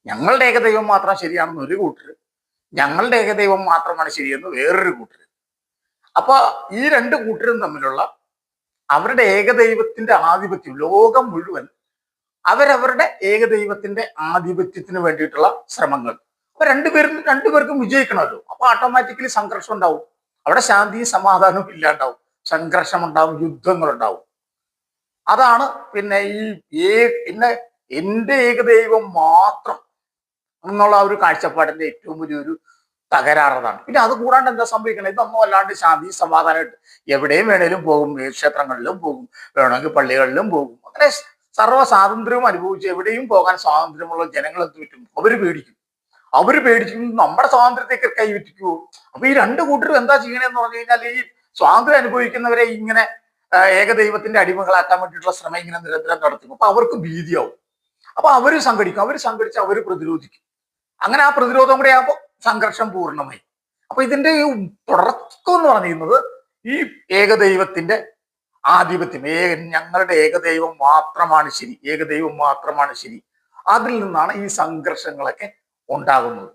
ഞങ്ങളുടെ ഏകദൈവം മാത്രം ശരിയാണെന്ന് ഒരു കൂട്ടർ, ഞങ്ങളുടെ ഏകദൈവം മാത്രമാണ് ശരിയെന്ന് വേറൊരു കൂട്ടർ. അപ്പൊ ഈ രണ്ട് കൂട്ടരും തമ്മിലുള്ള അവരുടെ ഏകദൈവത്തിന്റെ ആധിപത്യം, ലോകം മുഴുവൻ അവരവരുടെ ഏകദൈവത്തിന്റെ ആധിപത്യത്തിന് വേണ്ടിയിട്ടുള്ള ശ്രമങ്ങൾ. അപ്പൊ രണ്ടുപേർക്കും വിജയിക്കണമല്ലോ. അപ്പൊ ഓട്ടോമാറ്റിക്കലി സംഘർഷം ഉണ്ടാവും. അവിടെ ശാന്തിയും സമാധാനവും ഇല്ലാണ്ടാവും, സംഘർഷം ഉണ്ടാവും, യുദ്ധങ്ങൾ ഉണ്ടാവും. അതാണ് പിന്നെ പിന്നെ എന്റെ ഏകദൈവം മാത്രം എന്നുള്ള ഒരു കാഴ്ചപ്പാടിന്റെ ഏറ്റവും വലിയൊരു തകരാറതാണ്. പിന്നെ അത് കൂടാണ്ട് എന്താ സംഭവിക്കണം? ഇതൊന്നും അല്ലാണ്ട് ശാന്തി സമാധാനമായിട്ട് എവിടെയും വേണേലും പോകും, ക്ഷേത്രങ്ങളിലും പോകും, വേണമെങ്കിൽ പള്ളികളിലും പോകും, അങ്ങനെ സർവ്വ സ്വാതന്ത്ര്യവും അനുഭവിച്ച് എവിടെയും പോകാൻ സ്വാതന്ത്ര്യമുള്ള ജനങ്ങൾ എന്ത് പറ്റും? അവര് പേടിക്കും നമ്മുടെ സ്വാതന്ത്ര്യത്തേക്ക് കൈവിറ്റിക്കുവോ? അപ്പൊ ഈ രണ്ട് കൂട്ടരും എന്താ ചെയ്യണേന്ന് പറഞ്ഞു കഴിഞ്ഞാൽ ഈ സ്വാതന്ത്ര്യം അനുഭവിക്കുന്നവരെ ഇങ്ങനെ ഏകദൈവത്തിന്റെ അടിമകളാക്കാൻ വേണ്ടിയിട്ടുള്ള ശ്രമം ഇങ്ങനെ നിരന്തരം നടത്തും. അപ്പൊ അവർക്ക് ഭീതിയാവും. അപ്പൊ അവര് സംഘടിച്ച് അവര് പ്രതിരോധിക്കും. അങ്ങനെ ആ പ്രതിരോധം കൂടെ ആകുമ്പോൾ സംഘർഷം പൂർണ്ണമായി. അപ്പൊ ഇതിന്റെ ഈ തുടക്കം എന്ന് പറയുന്നത് ഈ ഏകദൈവത്തിന്റെ ആധിപത്യം, ഞങ്ങളുടെ ഏകദൈവം മാത്രമാണ് ശരി, ഏകദൈവം മാത്രമാണ് ശരി, അതിൽ നിന്നാണ് ഈ സംഘർഷങ്ങളൊക്കെ ഉണ്ടാകുന്നത്.